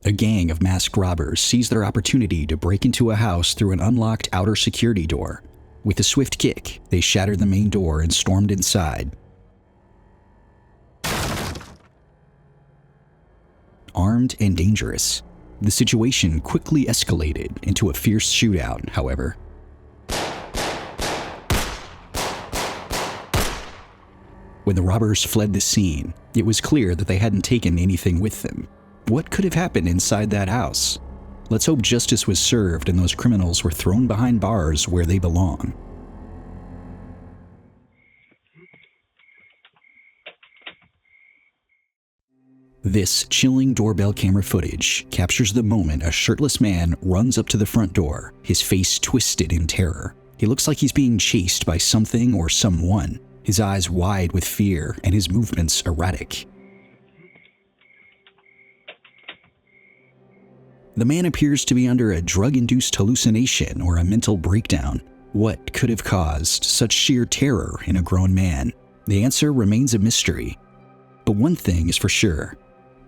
A gang of masked robbers seized their opportunity to break into a house through an unlocked outer security door. With a swift kick, they shattered the main door and stormed inside. Armed and dangerous, the situation quickly escalated into a fierce shootout, however. When the robbers fled the scene, it was clear that they hadn't taken anything with them. What could have happened inside that house? Let's hope justice was served and those criminals were thrown behind bars where they belong. This chilling doorbell camera footage captures the moment a shirtless man runs up to the front door, his face twisted in terror. He looks like he's being chased by something or someone, his eyes wide with fear and his movements erratic. The man appears to be under a drug-induced hallucination or a mental breakdown. What could have caused such sheer terror in a grown man? The answer remains a mystery. But one thing is for sure: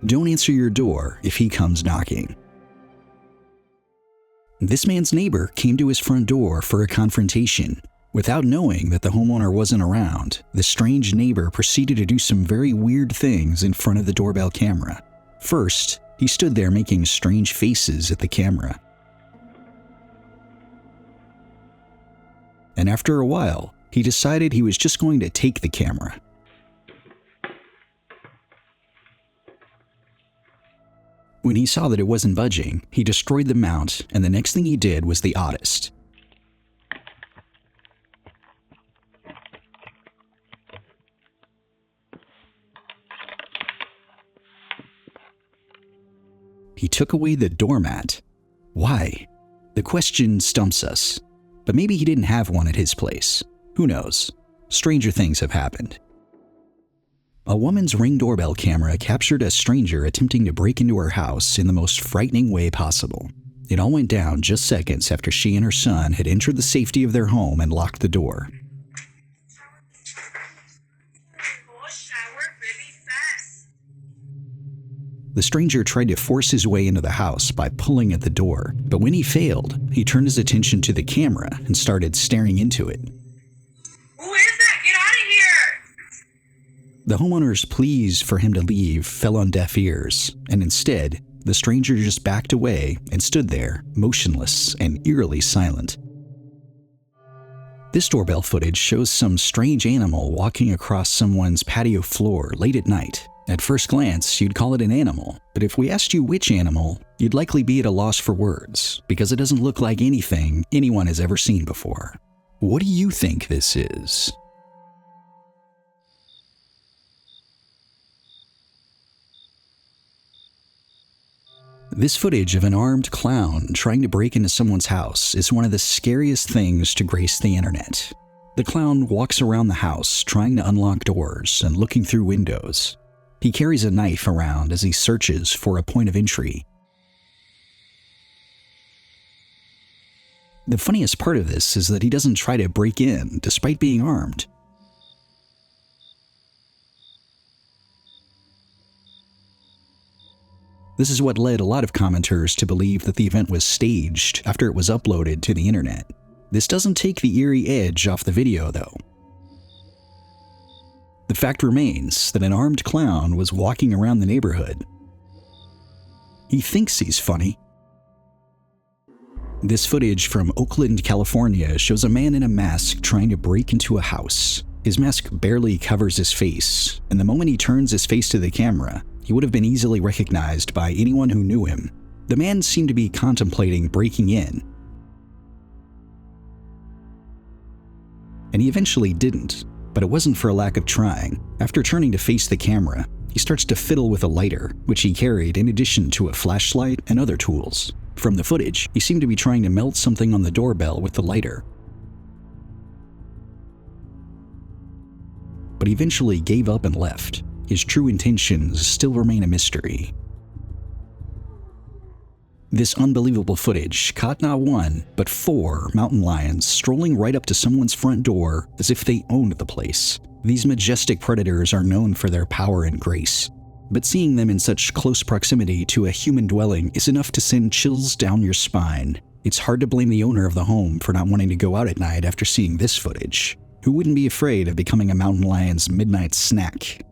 don't answer your door if he comes knocking. This man's neighbor came to his front door for a confrontation. Without knowing that the homeowner wasn't around, the strange neighbor proceeded to do some very weird things in front of the doorbell camera. First, he stood there making strange faces at the camera. And after a while, he decided he was just going to take the camera. When he saw that it wasn't budging, he destroyed the mount, and the next thing he did was the oddest. He took away the doormat. Why? The question stumps us. But maybe he didn't have one at his place. Who knows? Stranger things have happened. A woman's Ring doorbell camera captured a stranger attempting to break into her house in the most frightening way possible. It all went down just seconds after she and her son had entered the safety of their home and locked the door. The stranger tried to force his way into the house by pulling at the door, but when he failed, he turned his attention to the camera and started staring into it. Who is that? Get out of here! The homeowner's pleas for him to leave fell on deaf ears, and instead, the stranger just backed away and stood there, motionless and eerily silent. This doorbell footage shows some strange animal walking across someone's patio floor late at night. At first glance, you'd call it an animal, but if we asked you which animal, you'd likely be at a loss for words, because it doesn't look like anything anyone has ever seen before. What do you think this is? This footage of an armed clown trying to break into someone's house is one of the scariest things to grace the internet. The clown walks around the house trying to unlock doors and looking through windows. He carries a knife around as he searches for a point of entry. The funniest part of this is that he doesn't try to break in despite being armed. This is what led a lot of commenters to believe that the event was staged after it was uploaded to the internet. This doesn't take the eerie edge off the video, though. The fact remains that an armed clown was walking around the neighborhood. He thinks he's funny. This footage from Oakland, California shows a man in a mask trying to break into a house. His mask barely covers his face, and the moment he turns his face to the camera, he would have been easily recognized by anyone who knew him. The man seemed to be contemplating breaking in, and he eventually didn't. But it wasn't for a lack of trying. After turning to face the camera, he starts to fiddle with a lighter, which he carried in addition to a flashlight and other tools. From the footage, he seemed to be trying to melt something on the doorbell with the lighter. But he eventually gave up and left. His true intentions still remain a mystery. This unbelievable footage caught not one, but 4 mountain lions strolling right up to someone's front door as if they owned the place. These majestic predators are known for their power and grace, but seeing them in such close proximity to a human dwelling is enough to send chills down your spine. It's hard to blame the owner of the home for not wanting to go out at night after seeing this footage. Who wouldn't be afraid of becoming a mountain lion's midnight snack?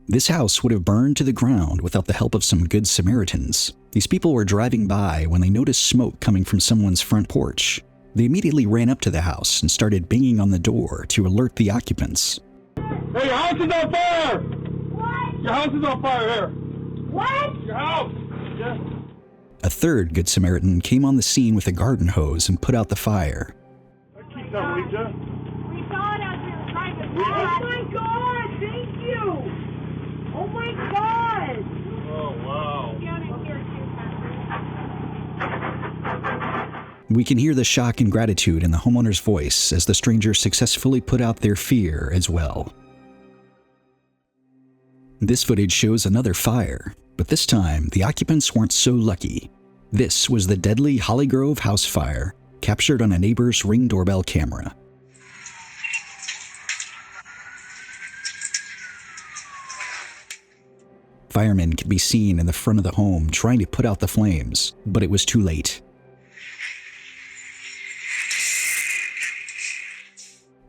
This house would have burned to the ground without the help of some good Samaritans. These people were driving by when they noticed smoke coming from someone's front porch. They immediately ran up to the house and started banging on the door to alert the occupants. Hey, your house is on fire! What? Your house is on fire here. What? Your house! Yeah. A third Good Samaritan came on the scene with a garden hose and put out the fire. Keep that, Lisa. We saw it as we were driving by. Oh my God! Thank you! Oh my God! Oh, wow. We can hear the shock and gratitude in the homeowner's voice as the stranger successfully put out their fear as well. This footage shows another fire, but this time the occupants weren't so lucky. This was the deadly Holly Grove house fire, captured on a neighbor's Ring doorbell camera. Firemen could be seen in the front of the home trying to put out the flames, but it was too late.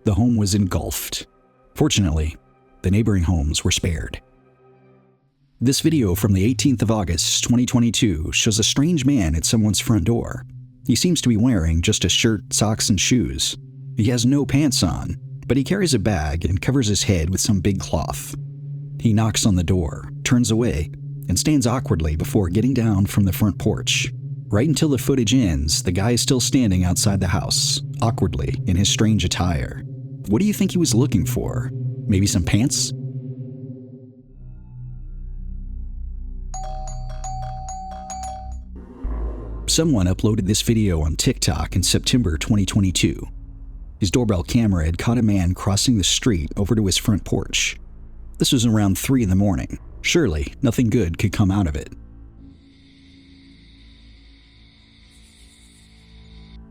The home was engulfed. Fortunately, the neighboring homes were spared. This video from the 18th of August, 2022 shows a strange man at someone's front door. He seems to be wearing just a shirt, socks, and shoes. He has no pants on, but he carries a bag and covers his head with some big cloth. He knocks on the door, turns away, and stands awkwardly before getting down from the front porch. Right until the footage ends, the guy is still standing outside the house, awkwardly in his strange attire. What do you think he was looking for? Maybe some pants? Someone uploaded this video on TikTok in September 2022. His doorbell camera had caught a man crossing the street over to his front porch. This was around 3 in the morning. Surely, nothing good could come out of it.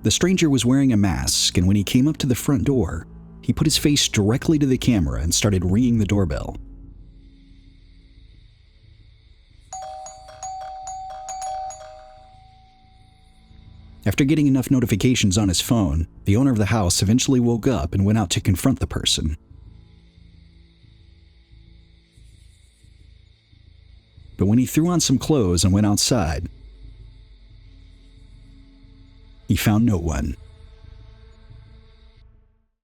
The stranger was wearing a mask, and when he came up to the front door, he put his face directly to the camera and started ringing the doorbell. After getting enough notifications on his phone, the owner of the house eventually woke up and went out to confront the person. But when he threw on some clothes and went outside, he found no one.